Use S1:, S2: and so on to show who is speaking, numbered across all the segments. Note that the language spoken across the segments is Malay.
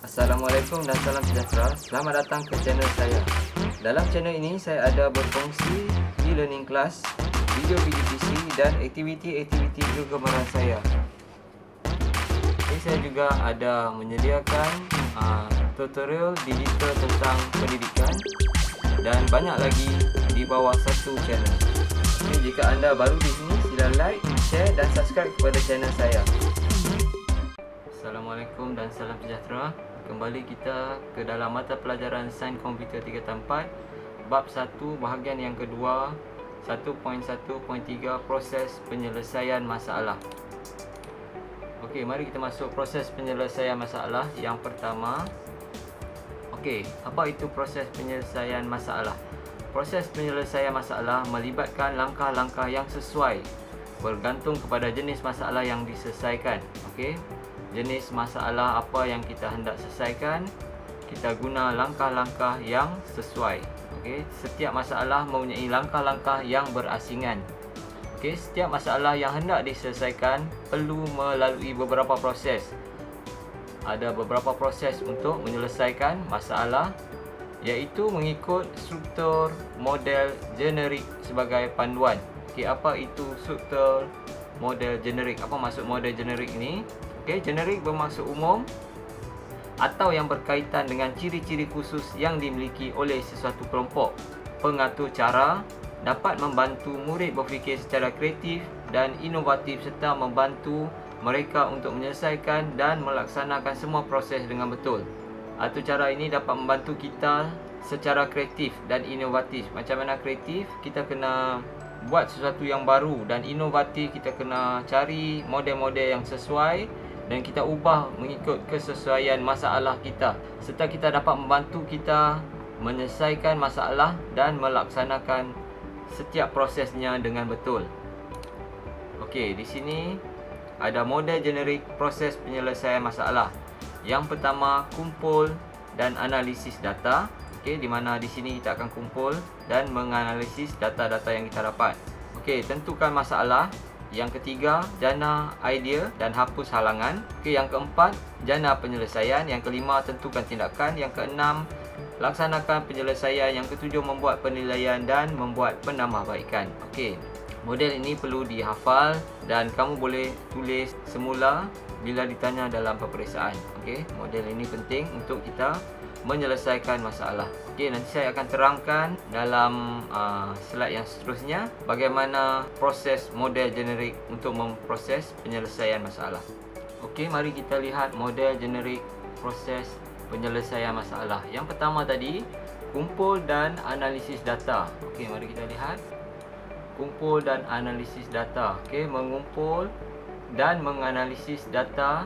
S1: Assalamualaikum dan salam sejahtera. Selamat datang ke channel saya. Dalam channel ini saya ada berkongsi e-learning class, video PGPC dan aktiviti-aktiviti kegemaran saya. Saya juga ada menyediakan tutorial digital tentang pendidikan dan banyak lagi di bawah satu channel. Jika anda baru di sini, sila like, share dan subscribe kepada channel saya. Assalamualaikum dan salam sejahtera. Kembali kita ke dalam mata pelajaran Sains Komputer tingkatan 4, bab 1 bahagian yang kedua, 1.1.3 proses penyelesaian masalah. Okey, mari kita masuk proses penyelesaian masalah. Yang pertama, okey, apa itu proses penyelesaian masalah? Proses penyelesaian masalah melibatkan langkah-langkah yang sesuai bergantung kepada jenis masalah yang diselesaikan. Okey, jenis masalah apa yang kita hendak selesaikan, kita guna langkah-langkah yang sesuai. Okey, setiap masalah mempunyai langkah-langkah yang berasingan. Okey, setiap masalah yang hendak diselesaikan perlu melalui beberapa proses. Ada beberapa proses untuk menyelesaikan masalah, iaitu mengikut struktur model generik sebagai panduan. Okey, apa itu struktur model generik? Apa maksud model generik ini? Okey, generik bermaksud umum atau yang berkaitan dengan ciri-ciri khusus yang dimiliki oleh sesuatu kelompok. Pengatur cara dapat membantu murid berfikir secara kreatif dan inovatif serta membantu mereka untuk menyelesaikan dan melaksanakan semua proses dengan betul. Atur cara ini dapat membantu kita secara kreatif dan inovatif. Macam mana kreatif? Kita kena buat sesuatu yang baru, dan inovatif kita kena cari model-model yang sesuai dan kita ubah mengikut kesesuaian masalah kita, serta kita dapat membantu kita menyelesaikan masalah dan melaksanakan setiap prosesnya dengan betul. Okey, di sini ada model generik proses penyelesaian masalah. Yang pertama, kumpul dan analisis data. Okey, di mana di sini kita akan kumpul dan menganalisis data-data yang kita dapat. Okey, tentukan masalah. Yang ketiga, jana idea dan hapus halangan. Okey, yang keempat, jana penyelesaian. Yang kelima, tentukan tindakan. Yang keenam, laksanakan penyelesaian. Yang ketujuh, membuat penilaian dan membuat penambahbaikan. Okey, model ini perlu dihafal dan kamu boleh tulis semula bila ditanya dalam peperiksaan. Okey, model ini penting untuk kita menyelesaikan masalah. Okey, nanti saya akan terangkan dalam slide yang seterusnya bagaimana proses model generik untuk memproses penyelesaian masalah. Okey, mari kita lihat model generik proses penyelesaian masalah. Yang pertama tadi, kumpul dan analisis data. Okey, mari kita lihat. Kumpul dan analisis data. Okey, mengumpul dan menganalisis data.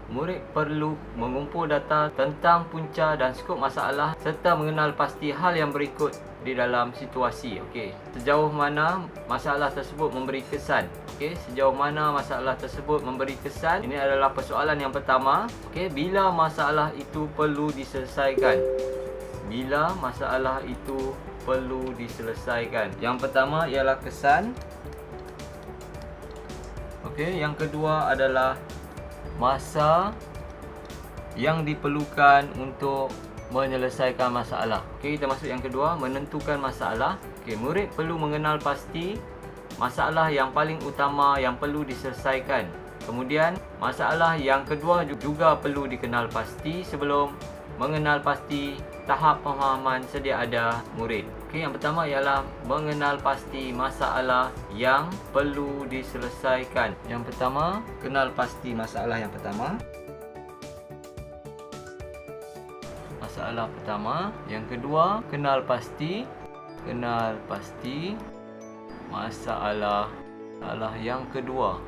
S1: Murid perlu mengumpul data tentang punca dan skop masalah serta mengenal pasti hal yang berikut di dalam situasi. Okey, sejauh mana masalah tersebut memberi kesan. Okey, sejauh mana masalah tersebut memberi kesan. Ini adalah persoalan yang pertama. Okey, bila masalah itu perlu diselesaikan. Bila masalah itu perlu diselesaikan. Yang pertama ialah kesan. Okey, yang kedua adalah masa yang diperlukan untuk menyelesaikan masalah. Okey, kita masuk yang kedua, menentukan masalah. Okey, murid perlu mengenal pasti masalah yang paling utama yang perlu diselesaikan. Kemudian, masalah yang kedua juga perlu dikenal pasti sebelum mengenal pasti tahap pemahaman sedia ada murid. Okey, yang pertama ialah mengenal pasti masalah yang perlu diselesaikan. Yang pertama, kenal pasti masalah yang pertama. Masalah pertama. Yang kedua, kenal pasti masalah yang kedua.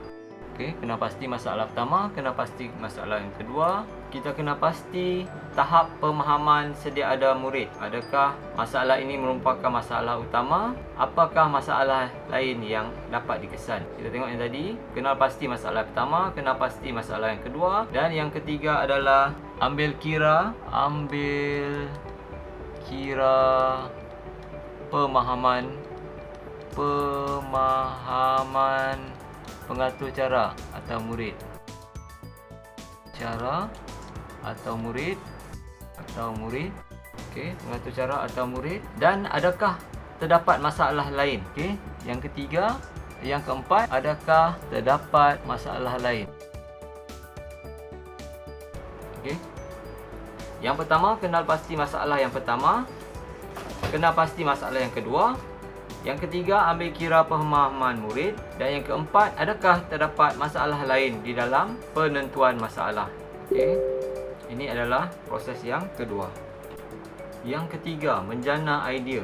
S1: Okey, kena pasti masalah pertama, kena pasti masalah yang kedua. Kita kena pasti tahap pemahaman sedia ada murid. Adakah masalah ini merupakan masalah utama? Apakah masalah lain yang dapat dikesan? Kita tengok yang tadi, kenal pasti masalah pertama, kenal pasti masalah yang kedua, dan yang ketiga adalah ambil kira pemahaman pengatur cara atau murid. Cara atau murid okey, mengatur cara atau murid, dan adakah terdapat masalah lain. Okey, yang ketiga, yang keempat, adakah terdapat masalah lain. Okey, yang pertama, kenal pasti masalah yang pertama, kenal pasti masalah yang kedua, yang ketiga, ambil kira pemahaman murid, dan yang keempat, adakah terdapat masalah lain di dalam penentuan masalah. Okey, ini adalah proses yang kedua. Yang ketiga, menjana idea.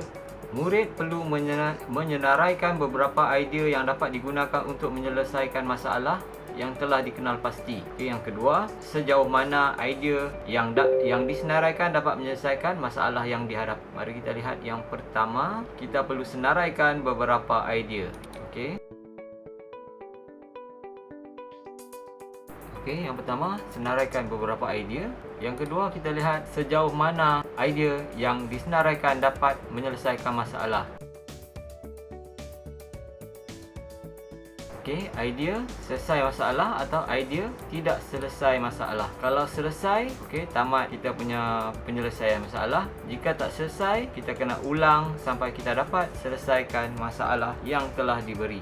S1: Murid perlu menyenaraikan beberapa idea yang dapat digunakan untuk menyelesaikan masalah yang telah dikenal pasti. Okey, yang kedua, sejauh mana idea yang disenaraikan dapat menyelesaikan masalah yang dihadapi. Mari kita lihat yang pertama, kita perlu senaraikan beberapa idea. Okey. Okey, yang pertama, senaraikan beberapa idea. Yang kedua, kita lihat sejauh mana idea yang disenaraikan dapat menyelesaikan masalah. Okey, idea selesai masalah atau idea tidak selesai masalah. Kalau selesai, okey, tamat kita punya penyelesaian masalah. Jika tak selesai, kita kena ulang sampai kita dapat selesaikan masalah yang telah diberi.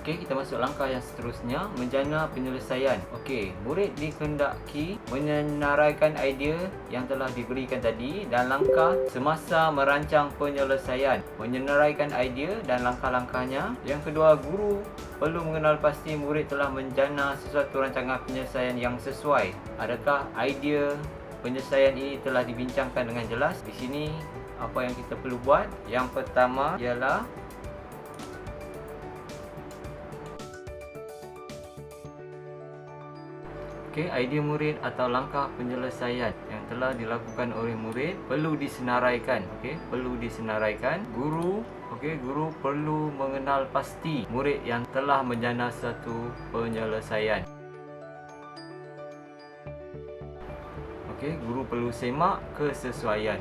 S1: Okey, kita masuk langkah yang seterusnya, menjana penyelesaian. Okey, murid dikehendaki menyenaraikan idea yang telah diberikan tadi dan langkah semasa merancang penyelesaian. Menyenaraikan idea dan langkah-langkahnya. Yang kedua, guru perlu mengenal pasti murid telah menjana sesuatu rancangan penyelesaian yang sesuai. Adakah idea penyelesaian ini telah dibincangkan dengan jelas? Di sini apa yang kita perlu buat? Yang pertama ialah okey, idea murid atau langkah penyelesaian yang telah dilakukan oleh murid perlu disenaraikan. Okey, perlu disenaraikan. Guru perlu mengenal pasti murid yang telah menjana satu penyelesaian. Okey, guru perlu semak kesesuaian.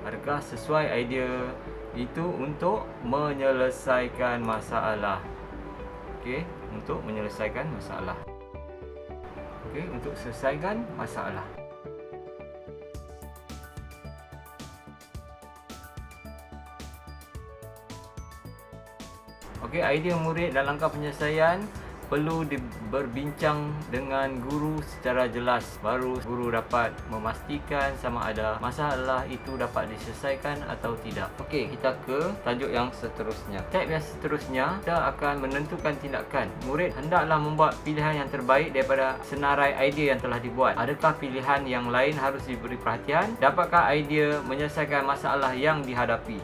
S1: Adakah sesuai idea itu untuk menyelesaikan masalah? Okey, untuk menyelesaikan masalah. Okey, untuk selesaikan masalah. Okey, idea murid dan langkah penyelesaian perlu berbincang dengan guru secara jelas. Baru guru dapat memastikan sama ada masalah itu dapat diselesaikan atau tidak. Okey, kita ke tajuk yang seterusnya. Tab yang seterusnya, kita akan menentukan tindakan. Murid hendaklah membuat pilihan yang terbaik daripada senarai idea yang telah dibuat. Adakah pilihan yang lain harus diberi perhatian? Dapatkah idea menyelesaikan masalah yang dihadapi?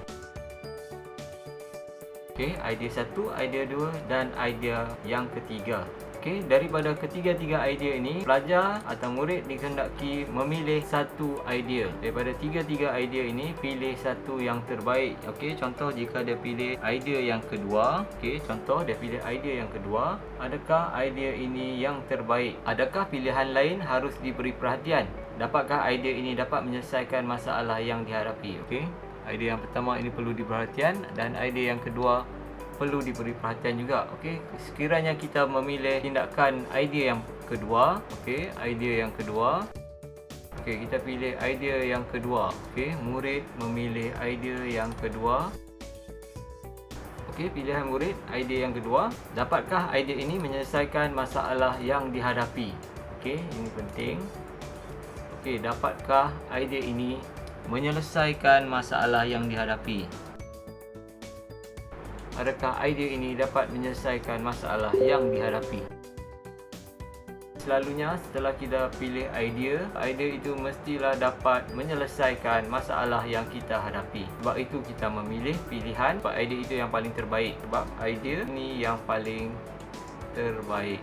S1: Okey, idea 1, idea 2 dan idea yang ketiga. Okey, daripada ketiga-tiga idea ini, pelajar atau murid dikehendaki memilih satu idea. Daripada tiga-tiga idea ini, pilih satu yang terbaik. Okey, contoh jika dia pilih idea yang kedua. Okey, contoh dia pilih idea yang kedua. Adakah idea ini yang terbaik? Adakah pilihan lain harus diberi perhatian? Dapatkah idea ini dapat menyelesaikan masalah yang dihadapi? Okey. Idea yang pertama ini perlu diperhatian dan idea yang kedua perlu diberi perhatian juga. Okey, sekiranya kita memilih tindakan idea yang kedua, okey, idea yang kedua. Okey, kita pilih idea yang kedua. Okey, murid memilih idea yang kedua. Okey, pilihan murid idea yang kedua. Dapatkah idea ini menyelesaikan masalah yang dihadapi? Okey, ini penting. Okey, dapatkah idea ini menyelesaikan masalah yang dihadapi? Adakah idea ini dapat menyelesaikan masalah yang dihadapi? Selalunya setelah kita pilih idea itu mestilah dapat menyelesaikan masalah yang kita hadapi. Sebab itu kita memilih pilihan sebab idea itu yang paling terbaik. Sebab idea ini yang paling terbaik.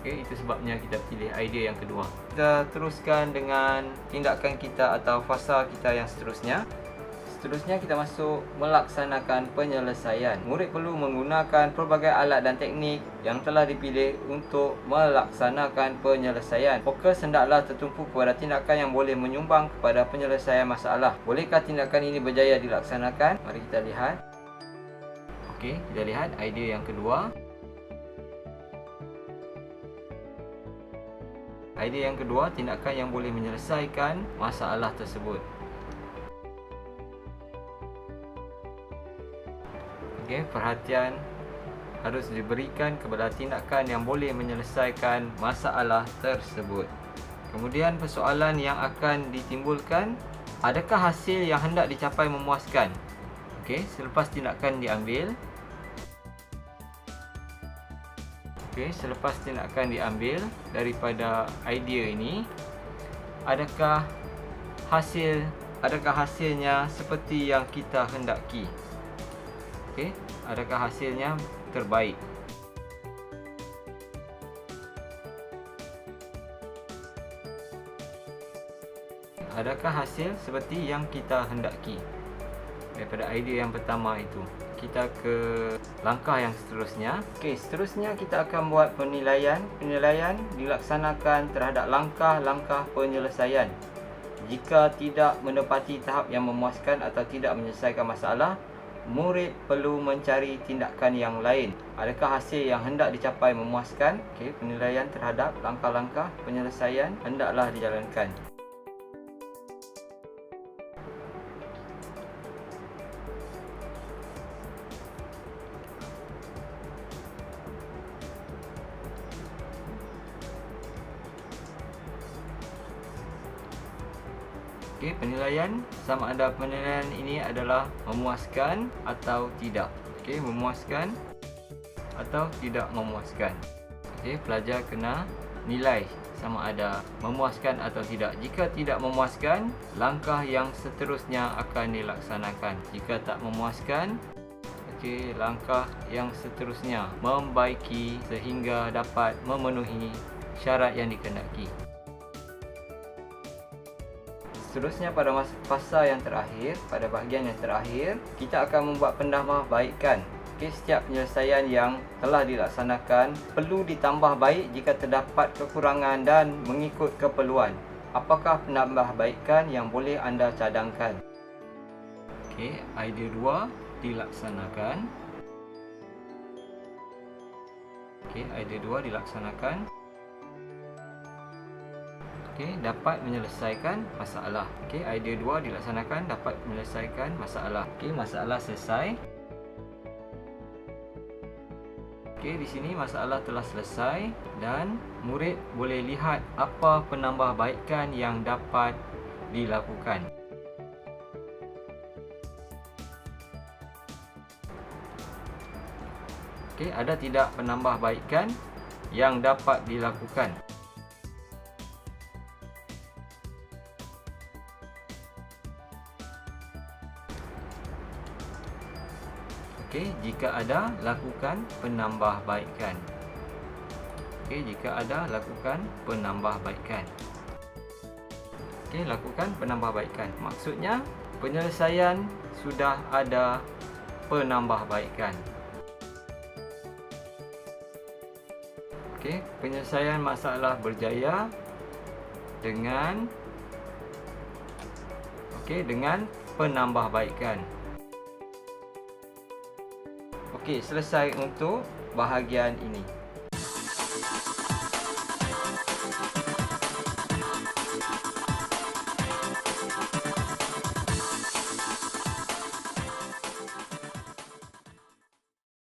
S1: Okey, itu sebabnya kita pilih idea yang kedua. Kita teruskan dengan tindakan kita atau fasa kita yang seterusnya. Seterusnya kita masuk melaksanakan penyelesaian. Murid perlu menggunakan pelbagai alat dan teknik yang telah dipilih untuk melaksanakan penyelesaian. Fokus hendaklah tertumpu kepada tindakan yang boleh menyumbang kepada penyelesaian masalah. Bolehkah tindakan ini berjaya dilaksanakan? Mari kita lihat. Okey, kita lihat idea yang kedua. Idea yang kedua, tindakan yang boleh menyelesaikan masalah tersebut. Okey, perhatian harus diberikan kepada tindakan yang boleh menyelesaikan masalah tersebut. Kemudian persoalan yang akan ditimbulkan, adakah hasil yang hendak dicapai memuaskan? Okey, selepas tindakan diambil. Okey, selepas tindakan diambil daripada idea ini, adakah hasilnya seperti yang kita hendaki? Okey, adakah hasilnya terbaik? Adakah hasil seperti yang kita hendaki? Daripada idea yang pertama itu, kita ke langkah yang seterusnya. Okey, seterusnya kita akan buat penilaian. Penilaian dilaksanakan terhadap langkah-langkah penyelesaian. Jika tidak menepati tahap yang memuaskan atau tidak menyelesaikan masalah, murid perlu mencari tindakan yang lain. Adakah hasil yang hendak dicapai memuaskan? Okey, penilaian terhadap langkah-langkah penyelesaian hendaklah dijalankan. Okey, penilaian sama ada penilaian ini adalah memuaskan atau tidak. Okey, memuaskan atau tidak memuaskan. Okey, pelajar kena nilai sama ada memuaskan atau tidak. Jika tidak memuaskan, langkah yang seterusnya akan dilaksanakan. Jika tak memuaskan, okey, langkah yang seterusnya membaiki sehingga dapat memenuhi syarat yang dikehendaki. Seterusnya pada fasa yang terakhir, pada bahagian yang terakhir, kita akan membuat penambahbaikan. Okey, setiap penyelesaian yang telah dilaksanakan perlu ditambah baik jika terdapat kekurangan dan mengikut keperluan. Apakah penambahbaikan yang boleh anda cadangkan? Okey, idea 2 dilaksanakan. Okey, idea 2 dilaksanakan. Okey, dapat menyelesaikan masalah. Okey, idea 2 dilaksanakan, dapat menyelesaikan masalah. Okey, masalah selesai. Okey, di sini masalah telah selesai dan murid boleh lihat apa penambahbaikan yang dapat dilakukan. Okey, ada tidak penambahbaikan yang dapat dilakukan? Okey, jika ada, lakukan penambahbaikan. Okey, jika ada, lakukan penambahbaikan. Okey, lakukan penambahbaikan. Maksudnya, penyelesaian sudah ada penambahbaikan. Okey, penyelesaian masalah berjaya dengan penambahbaikan. Okey, selesai untuk bahagian ini.